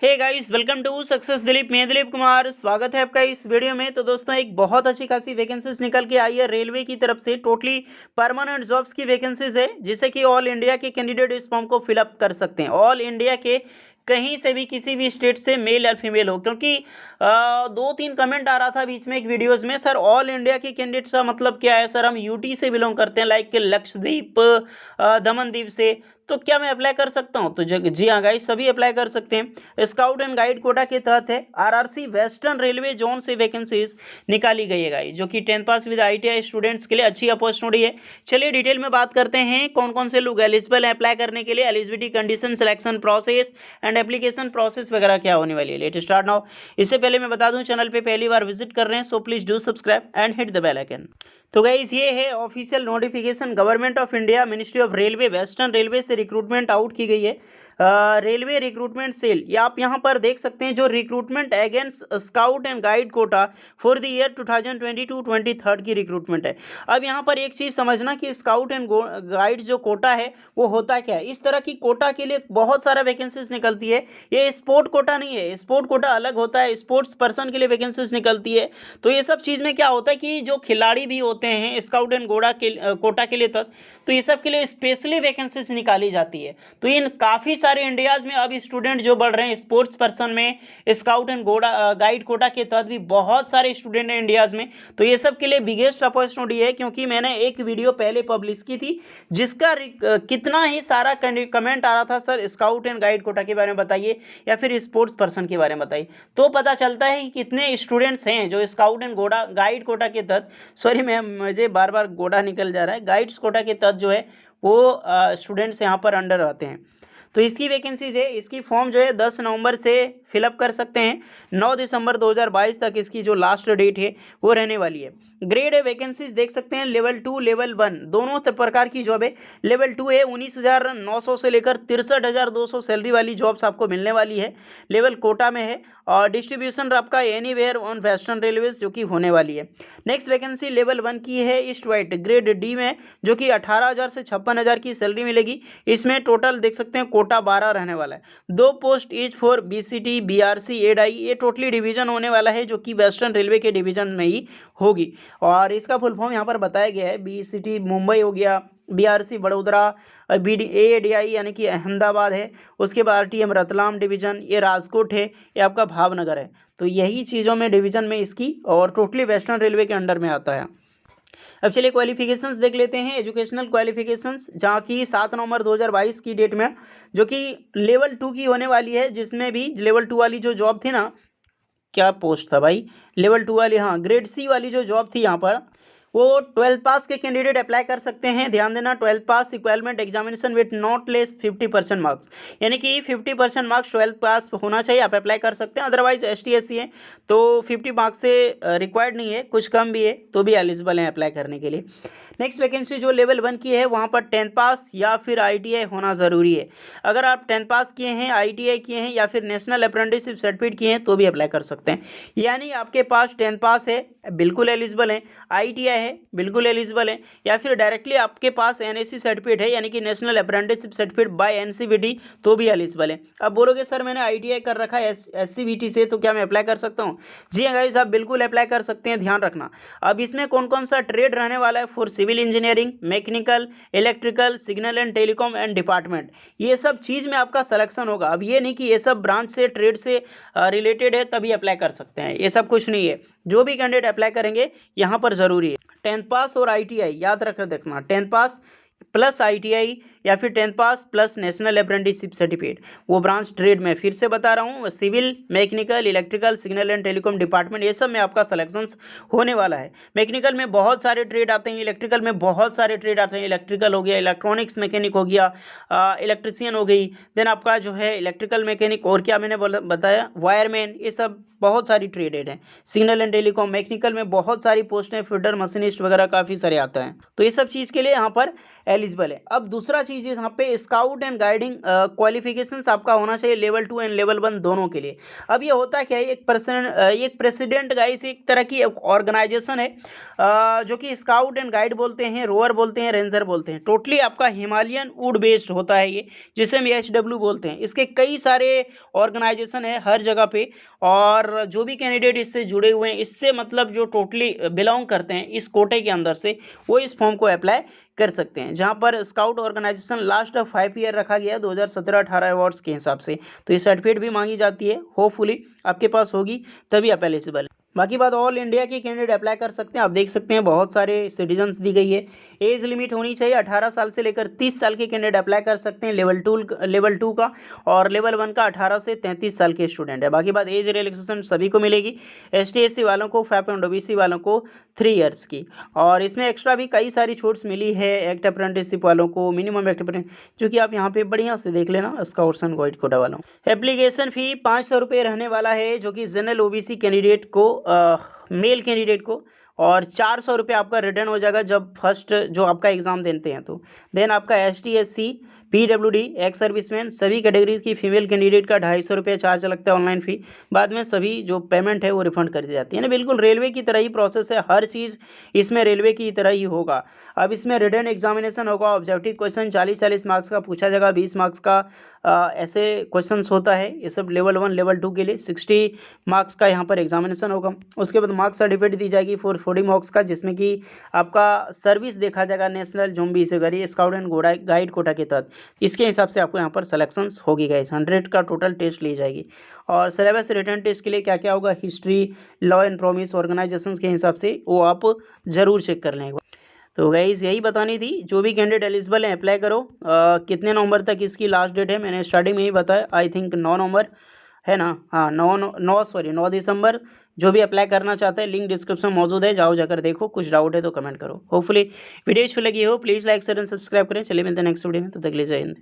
Hey guys, welcome to success Dilip. मैं दिलीप कुमार, स्वागत है आपका इस वीडियो में। तो दोस्तों, एक बहुत अच्छी खासी वैकेंसीज निकल के आई है रेलवे की तरफ से। टोटली परमानेंट जॉब्स की वैकेंसीज है, जिसे कि ऑल इंडिया के कैंडिडेट इस फॉर्म को फिलअप कर सकते हैं। ऑल इंडिया के कहीं से भी, किसी भी स्टेट से, मेल या फीमेल हो। क्योंकि 2-3 कमेंट आ रहा था बीच में एक वीडियोस में, सर ऑल इंडिया के कैंडिडेट का मतलब क्या है? सर हम यूटी से बिलोंग करते हैं, लाइक लक्षद्वीप, दमनदीप से, तो क्या मैं अप्लाई कर सकता हूं? तो जी हाँ गाइस, सभी अप्लाई कर सकते हैं। स्काउट एंड गाइड कोटा के तहत है। आरआरसी वेस्टर्न रेलवे जोन से वैकेंसीज निकाली गई है गाइस, जो कि 10 पास विद आईटीआई स्टूडेंट्स के लिए अच्छी अपॉर्चुनिटी है। चलिए डिटेल में बात करते हैं कौन कौन से लोग एलिजिबल है अप्लाई करने के लिए, eligibility condition, selection process and application process वगैरह क्या होने वाली है। Let start now. इससे पहले मैं बता दूं, चैनल पे पहली बार विजिट कर रहे हैं, so please do subscribe and hit the bell icon. तो गाइस, ये है official notification. Government of India, ministry of railway, western railway से रिक्रूटमेंट आउट की गई है। रेलवे रिक्रूटमेंट सेल, ये आप यहाँ पर देख सकते हैं, जो recruitment against scout and guide Kota for the year 2022-23 की रिक्रूटमेंट है। अब यहाँ पर एक चीज़ समझना कि स्काउट एंड गाइड जो कोटा है वो होता क्या है। इस तरह की कोटा के लिए बहुत सारा वैकेंसीज निकलती है। ये स्पोर्ट कोटा नहीं है, स्पोर्ट कोटा अलग होता है, स्पोर्ट्स पर्सन के लिए वैकेंसीज निकलती है। तो ये सब चीज़ में क्या होता है कि जो खिलाड़ी भी होते हैं स्काउट एंड कोटा के लिए तक, तो ये सब के लिए स्पेशली वैकेंसीज निकाली जाती है। तो इन काफ़ी सारे इंडियाज़ में अब स्टूडेंट जो बढ़ रहे हैं स्पोर्ट्स पर्सन में, स्काउट एंड गाइड कोटा के तहत भी बहुत सारे स्टूडेंट हैं इंडियाज़ में। तो ये सब के लिए बिगेस्ट अपॉर्चुनिटी है, क्योंकि मैंने एक वीडियो पहले पब्लिश की थी, जिसका कितना ही सारा कमेंट आ रहा था, sir scout and guide quota के बारे में बताइए या फिर स्पोर्ट्स पर्सन के बारे में बताइए। तो पता चलता है कि कितने स्टूडेंट्स हैं जो स्काउट एंड गाइड कोटा के तहत, सॉरी मैम मुझे बार बार गोड़ा निकल जा रहा है, गाइड्स कोटा के तहत जो है वो स्टूडेंट्स यहाँ पर अंडर आते हैं। तो इसकी वैकेंसीज है, इसकी फॉर्म जो है 10 नवंबर से फिलअप कर सकते हैं। 9 दिसंबर 2022 तक इसकी जो लास्ट डेट है वो रहने वाली है। ग्रेड है, वैकेंसीज देख सकते हैं, लेवल 2 लेवल 1 दोनों प्रकार की जॉब है। लेवल 2 है 19,900 से लेकर 63,200 सैलरी वाली जॉब्स आपको मिलने वाली है। लेवल कोटा में है और डिस्ट्रीब्यूशन आपका एनीवेयर ऑन वेस्टर्न रेलवेज जो कि होने वाली है। नेक्स्ट वैकेंसी लेवल 1 की है ईस्ट वाइट, ग्रेड डी में, जो कि 18,000 से 56,000 की सैलरी मिलेगी। इसमें टोटल देख सकते हैं कोटा 12 रहने वाला है। 2 post each for BCT, BRC, एडाई, ये टोटली डिवीजन होने वाला है, जो कि वेस्टर्न रेलवे के डिवीजन में ही होगी। और इसका फुल फॉर्म यहाँ पर बताया गया है, बीसीटी मुंबई हो गया, बीआरसी बड़ोदरा, एएडीआई यानी कि अहमदाबाद है, उसके बाद आरटीएम रतलाम डिवीजन, ये राजकोट है, ये आपका भावनगर है। तो यही चीज़ों में डिवीजन में इसकी, और टोटली वेस्टर्न रेलवे के अंडर में आता है। अब चलिए क्वालिफिकेशंस देख लेते हैं, एजुकेशनल क्वालिफिकेशंस, जहाँ की 7 नवंबर 2022 की डेट में, जो कि लेवल 2 की होने वाली है, जिसमें भी लेवल 2 वाली जो जॉब थी ना, क्या पोस्ट था भाई, लेवल 2 वाली, हाँ ग्रेड सी वाली जो जॉब थी यहाँ पर, वो 12 पास के कैंडिडेट अप्लाई कर सकते हैं। ध्यान देना, 12 pass requirement examination with not less 50% marks, यानी कि 50% मार्क्स 12 पास होना चाहिए, आप अप्लाई कर सकते हैं। अदरवाइज ST SC है तो 50 मार्क्स से रिक्वायर्ड नहीं है, कुछ कम भी है तो भी एलिजिबल है अप्लाई करने के लिए। नेक्स्ट वैकेंसी जो लेवल 1 की है, वहाँ पर 10 पास या फिर ITI होना ज़रूरी है। अगर आप 10 पास किए हैं, ITI किए हैं या फिर नेशनल अप्रेंटिसशिप सर्टिफिकेट किए हैं तो भी अप्लाई कर सकते हैं। यानी आपके पास 10 पास है, बिल्कुल एलिजिबल है, ITI है, बिल्कुल एलिजिबल है, या फिर डायरेक्टली आपके पास NSC सर्टिफिकेट है, यानी कि national apprenticeship certificate bye NCVT, तो भी एलिजिबल है। अब बोलोगे सर मैंने ITI कर रखा है SCVT से, तो क्या मैं अप्लाई कर सकता हूँ? जी हाँ गाइस, आप बिल्कुल अप्लाई कर सकते हैं, ध्यान रखना। अब इसमें कौन कौन सा ट्रेड रहने वाला है? For civil engineering, mechanical, electrical, signal and telecom and department, ये सब चीज़ में आपका सिलेक्शन होगा। अब ये नहीं कि ये सब ब्रांच से, ट्रेड से रिलेटेड है तभी अप्लाई कर सकते हैं, ये सब कुछ नहीं है। जो भी कैंडिडेट अप्लाई करेंगे यहाँ पर ज़रूरी है 10th पास और ITI, याद रख देखना, 10th पास प्लस ITI या फिर 10th pass plus national apprenticeship certificate, वो ब्रांच ट्रेड में फिर से बता रहा हूँ, civil, mechanical, electrical, signal and telecom department, ये सब में आपका सिलेक्शंस होने वाला है। मैकेनिकल में बहुत सारे ट्रेड आते हैं, इलेक्ट्रिकल में बहुत सारे ट्रेड आते हैं, इलेक्ट्रिकल हो गया, इलेक्ट्रॉनिक्स मैकेनिक हो गया, इलेक्ट्रिशियन हो गई, देन आपका जो है इलेक्ट्रिकल मैकेनिक, और क्या मैंने बताया, वायरमैन, ये सब बहुत सारी ट्रेडेड हैं। सिग्नल एंड टेलीकॉम, मैकेनिकल में बहुत सारी पोस्ट हैं, फिटर, मशीनिस्ट वगैरह काफ़ी सारे आता हैं। तो ये सब चीज़ के लिए यहाँ पर एलिजिबल है। अब दूसरा चीज़ यहाँ पे स्काउट एंड गाइडिंग क्वालिफिकेशंस आपका होना चाहिए लेवल 2 एंड लेवल 1 दोनों के लिए। अब ये होता क्या है, एक प्रेसिडेंट गाइस एक तरह की ऑर्गेनाइजेशन है जो कि स्काउट एंड गाइड बोलते हैं, रोअर बोलते हैं, रेंजर बोलते हैं। टोटली आपका हिमालयन वुड बेस्ड होता है ये, जिसे हम HW बोलते हैं। इसके कई सारे ऑर्गेनाइजेशन है हर जगह पे, और जो भी कैंडिडेट इससे जुड़े हुए हैं, इससे मतलब जो टोटली बिलोंग करते हैं इस कोटे के अंदर से, वो इस फॉर्म को अप्लाई कर सकते हैं। जहां पर स्काउट ऑर्गेनाइजेशन लास्ट 5 ईयर रखा गया है 2017-18 अवार्ड्स के हिसाब से, तो ये सर्टिफिकेट भी मांगी जाती है। होपफुली आपके पास होगी तभी आप एलिजिबल। बाकी बात ऑल इंडिया के कैंडिडेट अप्लाई कर सकते हैं। आप देख सकते हैं बहुत सारे सिटीजन्स दी गई है। एज लिमिट होनी चाहिए 18 साल से लेकर 30 साल के कैंडिडेट अप्लाई कर सकते हैं लेवल 2 का, और लेवल 1 का 18 से 33 साल के स्टूडेंट है। बाकी बात एज रिलैक्सेशन सभी को मिलेगी, ST/SC वालों को 5 एंड OBC वालों को 3 ईयर्स की, और इसमें एक्स्ट्रा भी कई सारी छूट्स मिली है एक्ट अप्रेंटिसशिप वालों को, मिनिमम एक्ट अप्रेंटिस, जो कि आप यहाँ पे बढ़िया से देख लेना स्काउट्स एंड गाइड कोटा वालों। एप्लीकेशन फ़ी 500 रुपये रहने वाला है, जो कि जनरल OBC कैंडिडेट को, मेल कैंडिडेट को, और 400 रुपये आपका रिटर्न हो जाएगा जब फर्स्ट जो आपका एग्ज़ाम देते हैं तो। देन आपका ST/SC, PWD, एक्स सर्विसमैन सभी कैटेगरीज की फीमेल कैंडिडेट का 250 रुपये चार्ज लगता है ऑनलाइन फ़ी। बाद में सभी जो पेमेंट है वो रिफंड कर दी जाती है ना। बिल्कुल रेलवे की तरह ही प्रोसेस है, हर चीज़ इसमें रेलवे की तरह ही होगा। अब इसमें रिटन एग्जामिनेशन होगा, ऑब्जेक्टिव क्वेश्चन 40-40 मार्क्स का पूछा जाएगा, 20 मार्क्स का ऐसे क्वेश्चंस होता है। ये सब लेवल 1 लेवल 2 के लिए 60 मार्क्स का यहाँ पर एग्जामिनेशन होगा। उसके बाद मार्क्स सर्टिफिकेट दी जाएगी 40 मार्क्स का, जिसमें कि आपका सर्विस देखा जाएगा national zombie security scout and guide quota के तहत। इसके हिसाब से आपको यहाँ पर सिलेक्शंस होगी गाइस। 100 का टोटल टेस्ट ली जाएगी। और सिलेबस रिटर्न टेस्ट के लिए क्या क्या होगा, history, law and promise, organisations के हिसाब से वो आप ज़रूर चेक कर लेंगे। तो गाइस यही बतानी थी। जो भी कैंडिडेट एलिजिबल है अप्लाई करो। कितने नवंबर तक इसकी लास्ट डेट है, मैंने स्टार्टिंग में ही बताया, आई थिंक 9 नवंबर है ना। हाँ 9 दिसंबर। जो भी अप्लाई करना चाहता है लिंक डिस्क्रिप्शन में मौजूद है, जाओ जाकर देखो। कुछ डाउट है तो कमेंट करो। होपफुली वीडियो अच्छी लगी हो, please like share and subscribe करें। चलिए मिलते हैं नेक्स्ट वीडियो में, तब तक के लिए जय हिंद।